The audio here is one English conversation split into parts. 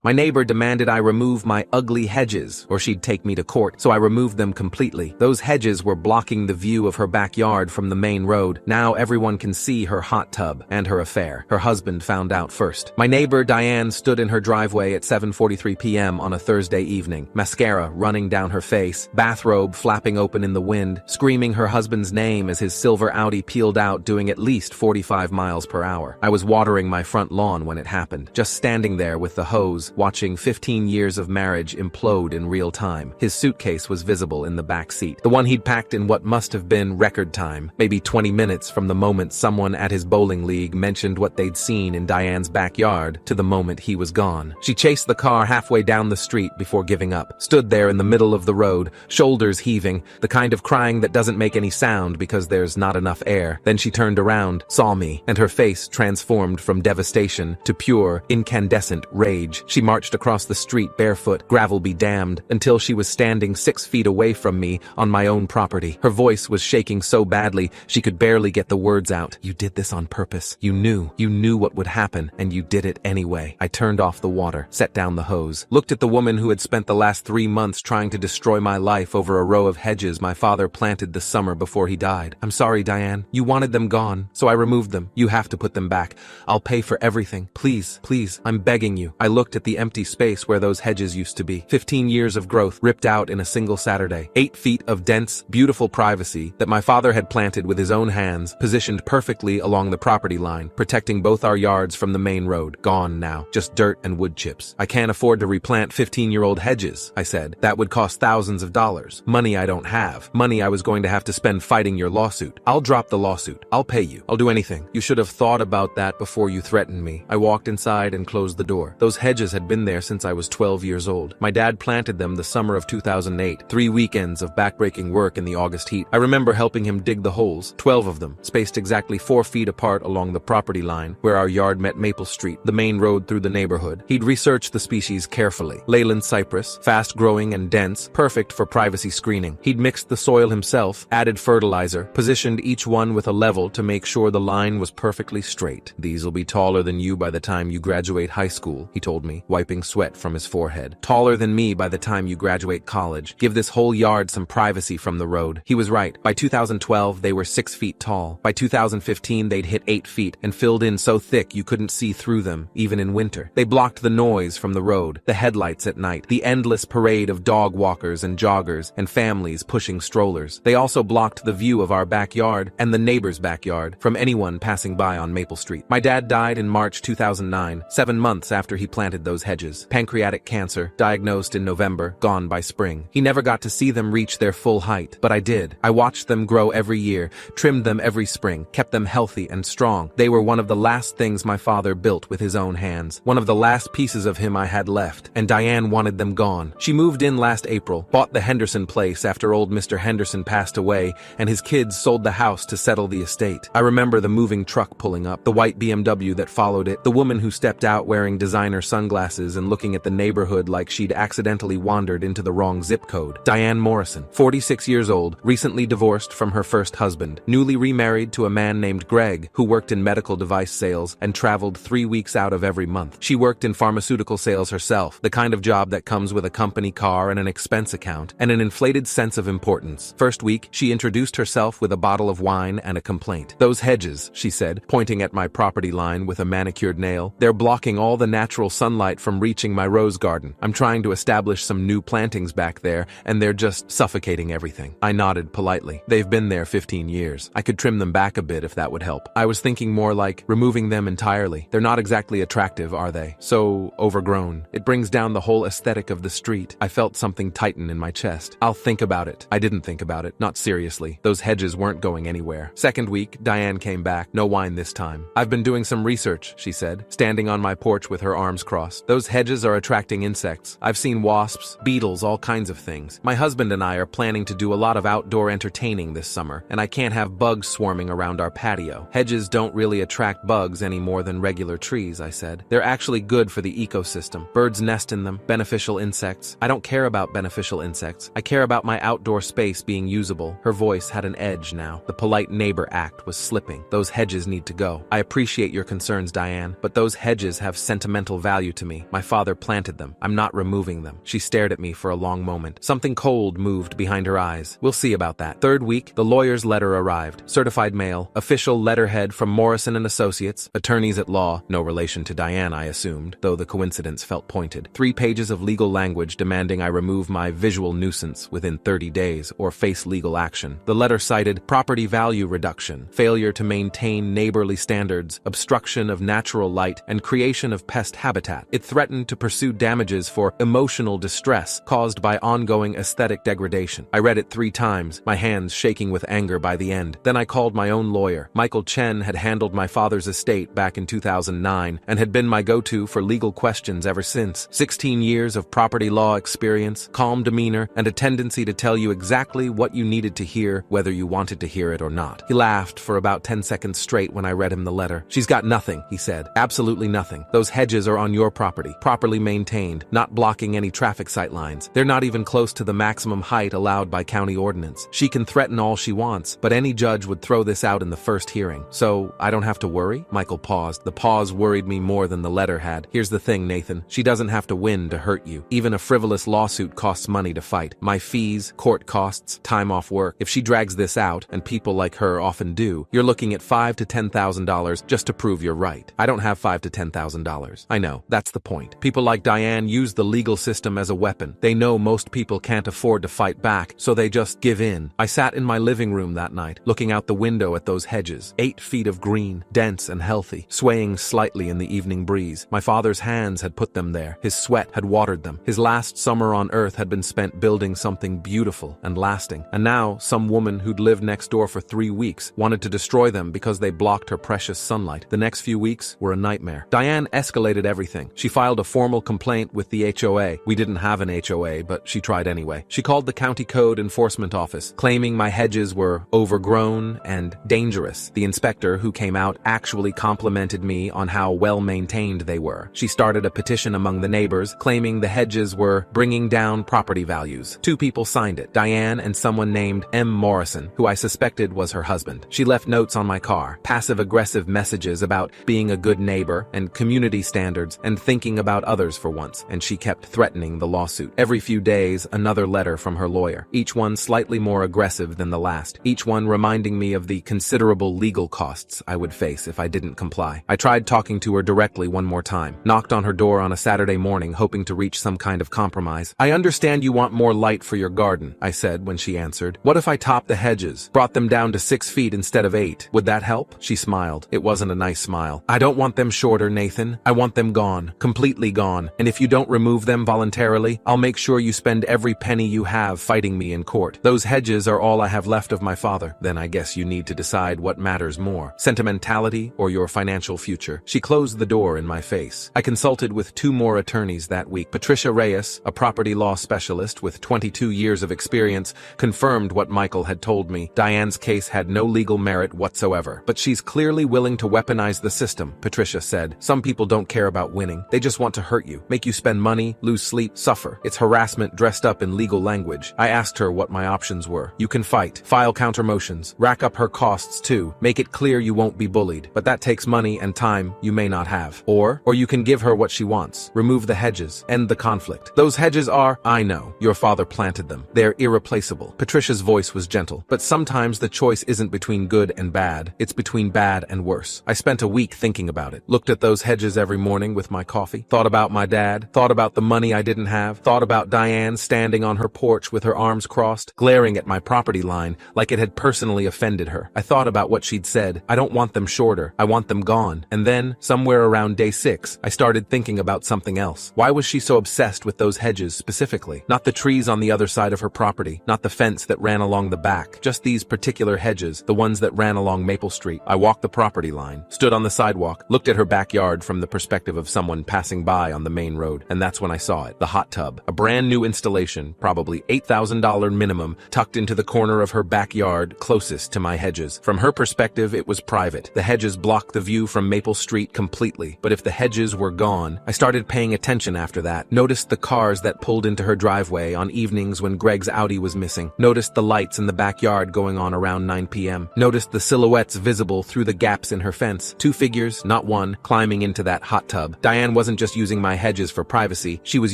My neighbor demanded I remove my ugly hedges, or she'd take me to court, so I removed them completely. Those hedges were blocking the view of her backyard from the main road. Now everyone can see her hot tub and her affair. Her husband found out first. My neighbor Diane stood in her driveway at 7:43 p.m. on a Thursday evening, mascara running down her face, bathrobe flapping open in the wind, screaming her husband's name as his silver Audi peeled out doing at least 45 miles per hour. I was watering my front lawn when it happened, just standing there with the hose, watching 15 years of marriage implode in real time. His suitcase was visible in the back seat, the one he'd packed in what must have been record time, maybe 20 minutes from the moment someone at his bowling league mentioned what they'd seen in Diane's backyard to the moment he was gone. She chased the car halfway down the street before giving up, stood there in the middle of the road, shoulders heaving, the kind of crying that doesn't make any sound because there's not enough air. Then she turned around, saw me, and her face transformed from devastation to pure, incandescent rage. She marched across the street barefoot, gravel be damned, until she was standing 6 feet away from me on my own property. Her voice was shaking so badly she could barely get the words out. You did this on purpose. You knew what would happen, and you did it anyway. I turned off the water, set down the hose, looked at the woman who had spent the last 3 months trying to destroy my life over a row of hedges my father planted the summer before he died. I'm sorry, Diane. You wanted them gone, so I removed them. You have to put them back. I'll pay for everything. Please, please, I'm begging you. I looked at the empty space where those hedges used to be. 15 years of growth ripped out in a single Saturday. 8 feet of dense, beautiful privacy that my father had planted with his own hands, positioned perfectly along the property line, protecting both our yards from the main road. Gone now. Just dirt and wood chips. I can't afford to replant 15-year-old hedges, I said. That would cost thousands of dollars. Money I don't have. Money I was going to have to spend fighting your lawsuit. I'll drop the lawsuit. I'll pay you. I'll do anything. You should have thought about that before you threatened me. I walked inside and closed the door. Those hedges had been there since I was 12 years old. My dad planted them the summer of 2008. 3 weekends of backbreaking work in the August heat. I remember helping him dig the holes, 12 of them, spaced exactly 4 feet apart along the property line where our yard met Maple Street, the main road through the neighborhood. He'd researched the species carefully. Leyland cypress, fast-growing and dense, perfect for privacy screening. He'd mixed the soil himself, added fertilizer, positioned each one with a level to make sure the line was perfectly straight. These will be taller than you by the time you graduate high school, he told me, wiping sweat from his forehead. Taller than me by the time you graduate college. Give this whole yard some privacy from the road. He was right. By 2012, they were 6 feet tall. By 2015, they'd hit 8 feet and filled in so thick you couldn't see through them, even in winter. They blocked the noise from the road, the headlights at night, the endless parade of dog walkers and joggers and families pushing strollers. They also blocked the view of our backyard and the neighbor's backyard from anyone passing by on Maple Street. My dad died in March 2009, 7 months after he planted those hedges. Pancreatic cancer, diagnosed in November, gone by spring. He never got to see them reach their full height, but I did. I watched them grow every year, trimmed them every spring, kept them healthy and strong. They were one of the last things my father built with his own hands, one of the last pieces of him I had left, and Diane wanted them gone. She moved in last April, bought the Henderson place after old Mr. Henderson passed away, and his kids sold the house to settle the estate. I remember the moving truck pulling up, the white BMW that followed it, the woman who stepped out wearing designer sunglasses and looking at the neighborhood like she'd accidentally wandered into the wrong zip code. Diane Morrison, 46 years old, recently divorced from her first husband, newly remarried to a man named Greg, who worked in medical device sales and traveled 3 weeks out of every month. She worked in pharmaceutical sales herself, the kind of job that comes with a company car and an expense account, and an inflated sense of importance. First week, she introduced herself with a bottle of wine and a complaint. Those hedges, she said, pointing at my property line with a manicured nail, they're blocking all the natural sunlight from reaching my rose garden. I'm trying to establish some new plantings back there, and they're just suffocating everything. I nodded politely. They've been there 15 years. I could trim them back a bit if that would help. I was thinking more like removing them entirely. They're not exactly attractive, are they? So overgrown. It brings down the whole aesthetic of the street. I felt something tighten in my chest. I'll think about it. I didn't think about it. Not seriously. Those hedges weren't going anywhere. Second week, Diane came back. No wine this time. I've been doing some research, she said, standing on my porch with her arms crossed. Those hedges are attracting insects. I've seen wasps, beetles, all kinds of things. My husband and I are planning to do a lot of outdoor entertaining this summer, and I can't have bugs swarming around our patio. Hedges don't really attract bugs any more than regular trees, I said. They're actually good for the ecosystem. Birds nest in them, beneficial insects. I don't care about beneficial insects. I care about my outdoor space being usable. Her voice had an edge now. The polite neighbor act was slipping. Those hedges need to go. I appreciate your concerns, Diane, but those hedges have sentimental value to me. me. My father planted them. I'm not removing them. She stared at me for a long moment. Something cold moved behind her eyes. We'll see about that. Third week, the lawyer's letter arrived. Certified mail, official letterhead from Morrison and Associates, attorneys at law, no relation to Diane, I assumed, though the coincidence felt pointed. 3 pages of legal language demanding I remove my visual nuisance within 30 days or face legal action. The letter cited property value reduction, failure to maintain neighborly standards, obstruction of natural light, and creation of pest habitat. It threatened to pursue damages for emotional distress caused by ongoing aesthetic degradation. I read it 3 times, my hands shaking with anger by the end. Then I called my own lawyer. Michael Chen had handled my father's estate back in 2009 and had been my go-to for legal questions ever since. 16 years of property law experience, calm demeanor, and a tendency to tell you exactly what you needed to hear, whether you wanted to hear it or not. He laughed for about 10 seconds straight when I read him the letter. She's got nothing, he said. Absolutely nothing. Those hedges are on your property, properly maintained, not blocking any traffic sight lines. They're not even close to the maximum height allowed by county ordinance. She can threaten all she wants, but any judge would throw this out in the first hearing. So, I don't have to worry? Michael paused. The pause worried me more than the letter had. Here's the thing, Nathan. She doesn't have to win to hurt you. Even a frivolous lawsuit costs money to fight. My fees, court costs, time off work. If she drags this out, and people like her often do, you're looking at $5,000 to $10,000 just to prove you're right. I don't have $5,000 to $10,000. I know, that's the point. People like Diane use the legal system as a weapon. They know most people can't afford to fight back, so they just give in. I sat in my living room that night, looking out the window at those hedges, 8 feet of green, dense and healthy, swaying slightly in the evening breeze. My father's hands had put them there. His sweat had watered them. His last summer on earth had been spent building something beautiful and lasting. And now, some woman who'd lived next door for 3 weeks wanted to destroy them because they blocked her precious sunlight. The next few weeks were a nightmare. Diane escalated everything. She filed a formal complaint with the HOA. We didn't have an HOA, but she tried anyway. She called the county code enforcement office, claiming my hedges were overgrown and dangerous. The inspector who came out actually complimented me on how well maintained they were. She started a petition among the neighbors, claiming the hedges were bringing down property values. 2 people signed it, Diane and someone named M. Morrison, who I suspected was her husband. She left notes on my car, passive-aggressive messages about being a good neighbor and community standards and thinking about others for once, and she kept threatening the lawsuit. Every few days, another letter from her lawyer, each one slightly more aggressive than the last, each one reminding me of the considerable legal costs I would face if I didn't comply. I tried talking to her directly one more time, knocked on her door on a Saturday morning hoping to reach some kind of compromise. I understand you want more light for your garden, I said when she answered. What if I topped the hedges, brought them down to 6 feet instead of 8? Would that help? She smiled. It wasn't a nice smile. I don't want them shorter, Nathan. I want them gone. Completely gone. And if you don't remove them voluntarily, I'll make sure you spend every penny you have fighting me in court. Those hedges are all I have left of my father. Then I guess you need to decide what matters more, sentimentality or your financial future. She closed the door in my face. I consulted with 2 more attorneys that week. Patricia Reyes, a property law specialist with 22 years of experience, confirmed what Michael had told me. Diane's case had no legal merit whatsoever. But she's clearly willing to weaponize the system, Patricia said. Some people don't care about winning. They just want to hurt you, make you spend money, lose sleep, suffer. It's harassment dressed up in legal language. I asked her what my options were. You can fight, file counter motions, rack up her costs too, make it clear you won't be bullied. But that takes money and time you may not have. Or you can give her what she wants. Remove the hedges, end the conflict. Those hedges are, I know, your father planted them. They're irreplaceable. Patricia's voice was gentle. But sometimes the choice isn't between good and bad. It's between bad and worse. I spent a week thinking about it. Looked at those hedges every morning with my coffee. Thought about my dad. Thought about the money I didn't have. Thought about Diane standing on her porch with her arms crossed, glaring at my property line like it had personally offended her. I thought about what she'd said. I don't want them shorter. I want them gone. And then, somewhere around day 6, I started thinking about something else. Why was she so obsessed with those hedges specifically? Not the trees on the other side of her property. Not the fence that ran along the back. Just these particular hedges, the ones that ran along Maple Street. I walked the property line, stood on the sidewalk, looked at her backyard from the perspective of someone passing by on the main road, and that's when I saw it. The hot tub. A brand new installation, probably $8,000 minimum, tucked into the corner of her backyard closest to my hedges. From her perspective, it was private. The hedges blocked the view from Maple Street completely. But if the hedges were gone, I started paying attention after that. Noticed the cars that pulled into her driveway on evenings when Greg's Audi was missing. Noticed the lights in the backyard going on around 9 p.m. Noticed the silhouettes visible through the gaps in her fence. 2 figures, not one, climbing into that hot tub. Diane wasn't wasn't just using my hedges for privacy, she was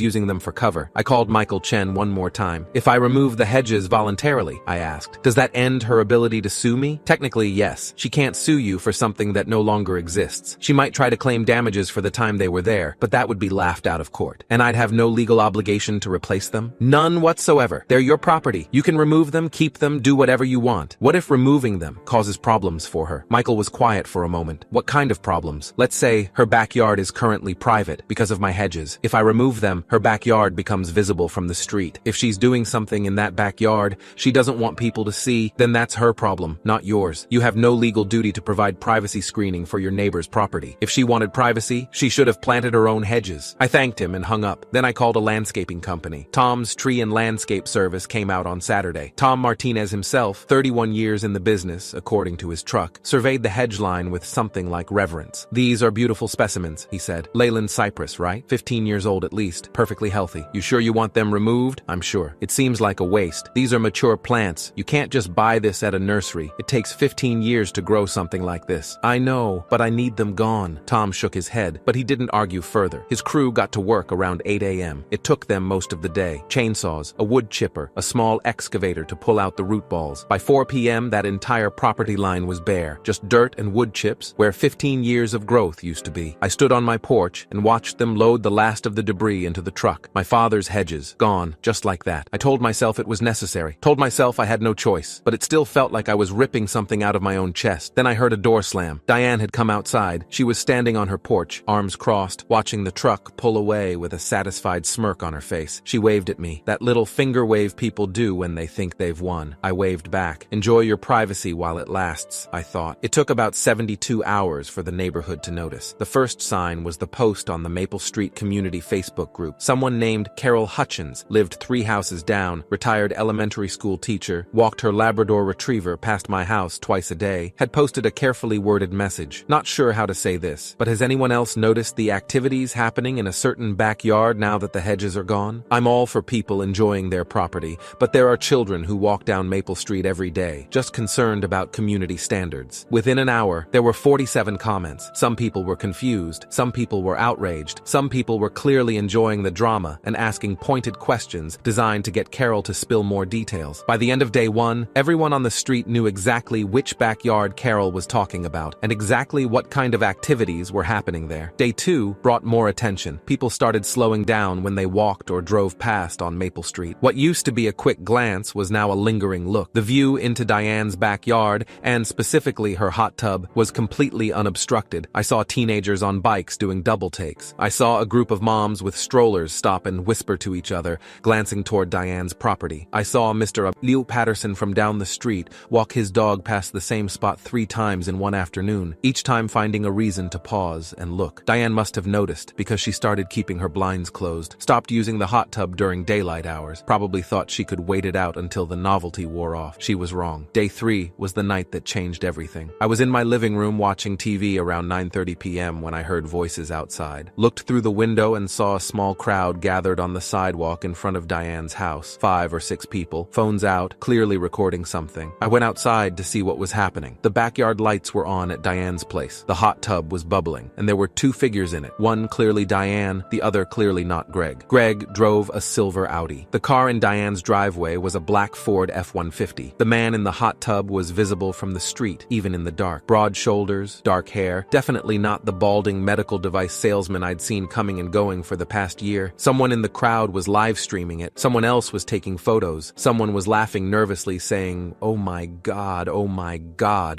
using them for cover. I called Michael Chen one more time. If I remove the hedges voluntarily, I asked, does that end her ability to sue me? Technically, yes. She can't sue you for something that no longer exists. She might try to claim damages for the time they were there, but that would be laughed out of court. And I'd have no legal obligation to replace them? None whatsoever. They're your property. You can remove them, keep them, do whatever you want. What if removing them causes problems for her? Michael was quiet for a moment. What kind of problems? Let's say her backyard is currently private because of my hedges. If I remove them, her backyard becomes visible from the street. If she's doing something in that backyard she doesn't want people to see, then that's her problem, not yours. You have no legal duty to provide privacy screening for your neighbor's property. If she wanted privacy, she should have planted her own hedges. I thanked him and hung up. Then I called a landscaping company. Tom's Tree and Landscape Service came out on Saturday. Tom Martinez himself, 31 years in the business, according to his truck, surveyed the hedge line with something like reverence. These are beautiful specimens, he said. Leyland cypress, right? 15 years old at least, perfectly healthy. You sure you want them removed? I'm sure. It seems like a waste. These are mature plants. You can't just buy this at a nursery. It takes 15 years to grow something like this. I know, but I need them gone. Tom shook his head, but he didn't argue further. His crew got to work around 8 a.m. It took them most of the day. Chainsaws, a wood chipper, a small excavator to pull out the root balls. By 4 p.m. that entire property line was bare. Just dirt and wood chips where 15 years of growth used to be. I stood on my porch and watched them load the last of the debris into the truck. My father's hedges, gone, just like that. I told myself it was necessary. Told myself I had no choice, but it still felt like I was ripping something out of my own chest. Then I heard a door slam. Diane had come outside. She was standing on her porch, arms crossed, watching the truck pull away with a satisfied smirk on her face. She waved at me, that little finger wave people do when they think they've won. I waved back. Enjoy your privacy while it lasts, I thought. It took about 72 hours for the neighborhood to notice. The first sign was the post on the Maple Street Community Facebook group. Someone named Carol Hutchins lived 3 houses down, retired elementary school teacher, walked her Labrador retriever past my house twice a day, had posted a carefully worded message. Not sure how to say this, but has anyone else noticed the activities happening in a certain backyard now that the hedges are gone? I'm all for people enjoying their property, but there are children who walk down Maple Street every day, just concerned about community standards. Within an hour, there were 47 comments. Some people were confused, some people were outraged, some people were clearly enjoying the drama and asking pointed questions designed to get Carol to spill more details. By the end of day 1, everyone on the street knew exactly which backyard Carol was talking about and exactly what kind of activities were happening there. Day 2 brought more attention. People started slowing down when they walked or drove past on Maple Street. What used to be a quick glance was now a lingering look. The view into Diane's backyard, and specifically her hot tub, was completely unobstructed. I saw teenagers on bikes doing double takes. I saw a group of moms with strollers stop and whisper to each other, glancing toward Diane's property. I saw Mr. Leo Patterson from down the street walk his dog past the same spot 3 times in one afternoon, each time finding a reason to pause and look. Diane must have noticed because she started keeping her blinds closed, stopped using the hot tub during daylight hours, probably thought she could wait it out until the novelty wore off. She was wrong. Day 3 was the night that changed everything. I was in my living room watching TV around 9:30 p.m. when I heard voices outside. Looked through the window and saw a small crowd gathered on the sidewalk in front of Diane's house. 5 or 6 people, phones out, clearly recording something. I went outside to see what was happening. The backyard lights were on at Diane's place. The hot tub was bubbling, and there were 2 figures in it. One clearly Diane, the other clearly not Greg. Greg drove a silver Audi. The car in Diane's driveway was a black Ford F-150. The man in the hot tub was visible from the street, even in the dark. Broad shoulders, dark hair, definitely not the balding medical device salesman I'd seen coming and going for the past year. Someone in the crowd was live streaming it. Someone else was taking photos. Someone was laughing nervously, saying, oh my God,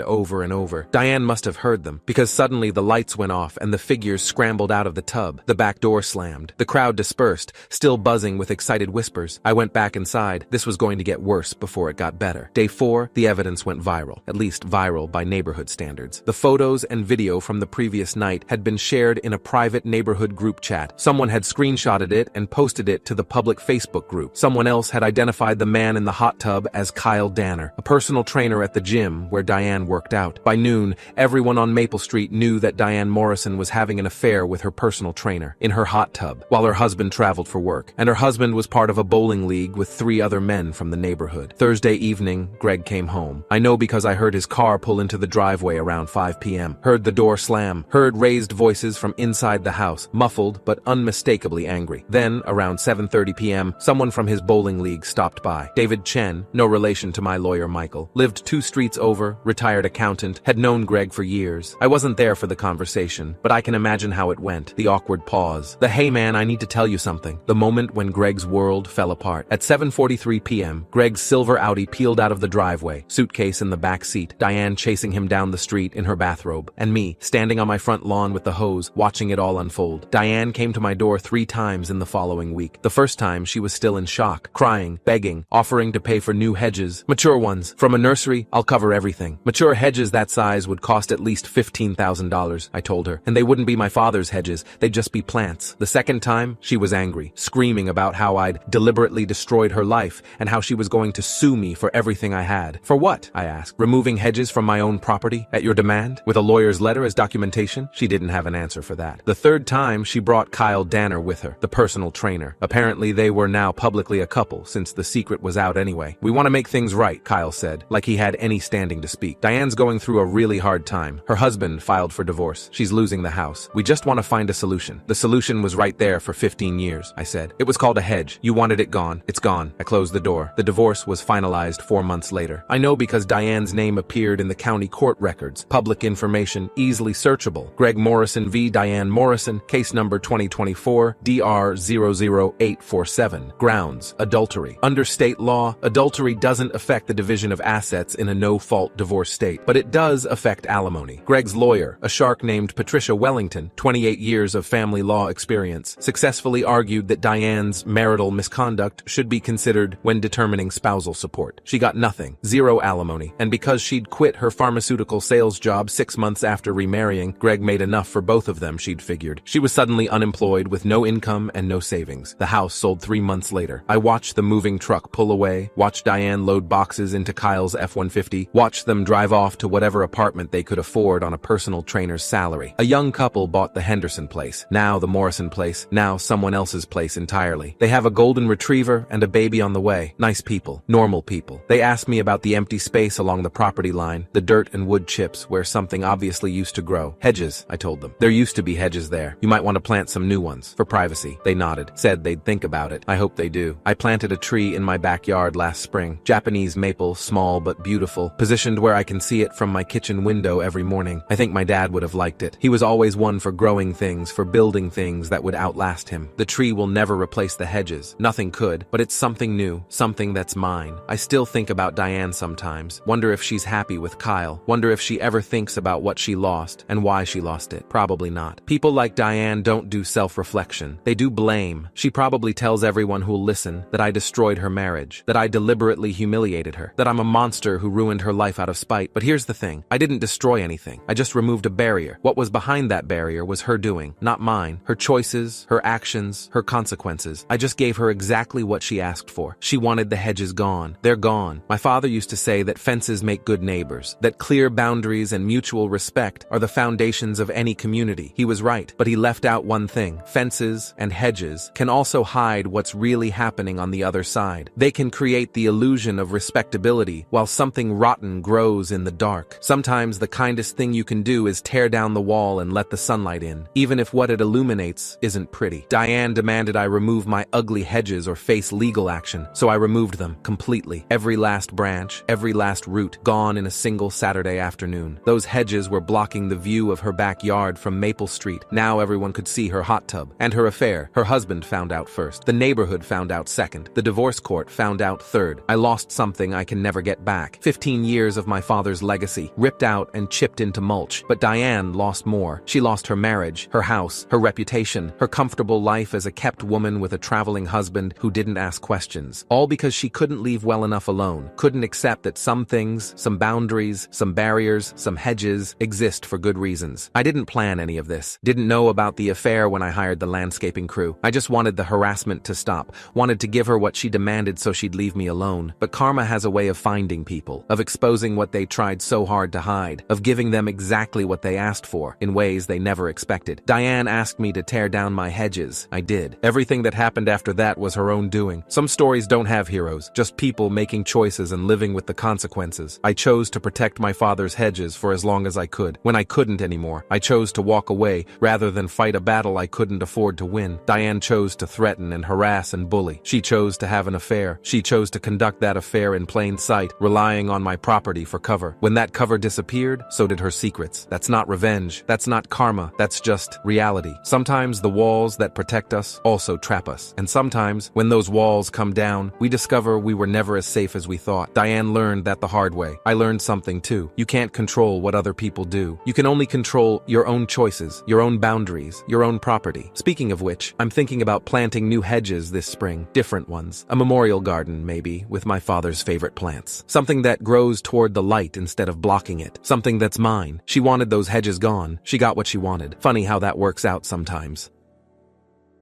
over and over. Diane must have heard them, because suddenly the lights went off and the figures scrambled out of the tub. The back door slammed. The crowd dispersed, still buzzing with excited whispers. I went back inside. This was going to get worse before it got better. Day 4, the evidence went viral, at least viral by neighborhood standards. The photos and video from the previous night had been shared in a private neighborhood group chat. Someone had screenshotted it and posted it to the public Facebook group. Someone else had identified the man in the hot tub as Kyle Danner, a personal trainer at the gym where Diane worked out. By noon, everyone on Maple Street knew that Diane Morrison was having an affair with her personal trainer in her hot tub while her husband traveled for work, and her husband was part of a bowling league with 3 other men from the neighborhood. Thursday evening, Greg came home. I know because I heard his car pull into the driveway around 5 p.m., heard the door slam, heard raised voices from inside outside the house, muffled but unmistakably angry. Then, around 7:30 p.m., someone from his bowling league stopped by. David Chen, no relation to my lawyer Michael, lived 2 streets over, retired accountant, had known Greg for years. I wasn't there for the conversation, but I can imagine how it went. The awkward pause. The "hey man, I need to tell you something." The moment when Greg's world fell apart. At 7:43 p.m., Greg's silver Audi peeled out of the driveway, suitcase in the back seat, Diane chasing him down the street in her bathrobe, and me, standing on my front lawn with the hose, watching it all unfold. Diane came to my door 3 times in the following week. The first time, she was still in shock, crying, begging, offering to pay for new hedges. Mature ones. From a nursery, I'll cover everything. Mature hedges that size would cost at least $15,000, I told her, and they wouldn't be my father's hedges, they'd just be plants. The second time, she was angry, screaming about how I'd deliberately destroyed her life and how she was going to sue me for everything I had. For what? I asked. Removing hedges from my own property at your demand? With a lawyer's letter as documentation? She didn't have an answer for that. The third time, she brought Kyle Danner with her, the personal trainer. Apparently, they were now publicly a couple, since the secret was out anyway. "We want to make things right," Kyle said, like he had any standing to speak. "Diane's going through a really hard time. Her husband filed for divorce. She's losing the house. We just want to find a solution." "The solution was right there for 15 years, I said. "It was called a hedge. You wanted it gone. It's gone." I closed the door. The divorce was finalized 4 months later. I know because Diane's name appeared in the county court records. Public information, easily searchable. Greg Morrison v. Diane Morrison, case number 2024 DR 00847. Grounds: adultery. Under state law, adultery doesn't affect the division of assets in a no-fault divorce state, but it does affect alimony. Greg's lawyer, a shark named Patricia Wellington, 28 years of family law experience, successfully argued that Diane's marital misconduct should be considered when determining spousal support. She got nothing, 0 alimony, and because she'd quit her pharmaceutical sales job 6 months after remarrying, Greg made enough for both of them, she'd figured. She was suddenly unemployed with no income and no savings. The house sold 3 months later. I watched the moving truck pull away, watched Diane load boxes into Kyle's F-150, watched them drive off to whatever apartment they could afford on a personal trainer's salary. A young couple bought the Henderson place, now the Morrison place, now someone else's place entirely. They have a golden retriever and a baby on the way. Nice people, normal people. They asked me about the empty space along the property line, the dirt and wood chips where something obviously used to grow. "Hedges," I told them. "There used to be hedges there. You might want to plant some new ones, for privacy." They nodded, said they'd think about it. I hope they do. I planted a tree in my backyard last spring. Japanese maple, small but beautiful, positioned where I can see it from my kitchen window every morning. I think my dad would have liked it. He was always one for growing things, for building things that would outlast him. The tree will never replace the hedges. Nothing could, but it's something new, something that's mine. I still think about Diane sometimes. Wonder if she's happy with Kyle. Wonder if she ever thinks about what she lost and why she lost it. Probably not. People like Diane don't do self-reflection. They do blame. She probably tells everyone who'll listen that I destroyed her marriage, that I deliberately humiliated her, that I'm a monster who ruined her life out of spite. But here's the thing. I didn't destroy anything. I just removed a barrier. What was behind that barrier was her doing, not mine. Her choices, her actions, her consequences. I just gave her exactly what she asked for. She wanted the hedges gone. They're gone. My father used to say that fences make good neighbors, that clear boundaries and mutual respect are the foundations of any community. He was right, but he left out one thing. Fences and hedges can also hide what's really happening on the other side. They can create the illusion of respectability while something rotten grows in the dark. Sometimes the kindest thing you can do is tear down the wall and let the sunlight in, even if what it illuminates isn't pretty. Diane demanded I remove my ugly hedges or face legal action, so I removed them completely. Every last branch, every last root, gone in a single Saturday afternoon. Those hedges were blocking the view of her backyard from Maple Street. Now everyone could see her hot tub. And her affair. Her husband found out first. The neighborhood found out second. The divorce court found out third. I lost something I can never get back. 15 years of my father's legacy, ripped out and chipped into mulch. But Diane lost more. She lost her marriage, her house, her reputation, her comfortable life as a kept woman with a traveling husband who didn't ask questions. All because she couldn't leave well enough alone, couldn't accept that some things, some boundaries, some barriers, some hedges exist for good reasons. I didn't plan any of this. Didn't know about the affair when I hired the landscaping crew. I just wanted the harassment to stop, wanted to give her what she demanded so she'd leave me alone. But karma has a way of finding people, of exposing what they tried so hard to hide, of giving them exactly what they asked for, in ways they never expected. Diane asked me to tear down my hedges. I did. Everything that happened after that was her own doing. Some stories don't have heroes, just people making choices and living with the consequences. I chose to protect my father's hedges for as long as I could. When I couldn't anymore, I chose to walk away, Rather than fight a battle I couldn't afford to win, Diane chose to threaten and harass and bully. She chose to have an affair. She chose to conduct that affair in plain sight, relying on my property for cover. When that cover disappeared, so did her secrets. That's not revenge. That's not karma. That's just reality. Sometimes the walls that protect us also trap us. And sometimes, when those walls come down, we discover we were never as safe as we thought. Diane learned that the hard way. I learned something too. You can't control what other people do. You can only control your own choices, your own boundaries, your own property. Speaking of which, I'm thinking about planting new hedges this spring. Different ones. A memorial garden, maybe, with my father's favorite plants. Something that grows toward the light instead of blocking it. Something that's mine. She wanted those hedges gone. She got what she wanted. Funny how that works out sometimes.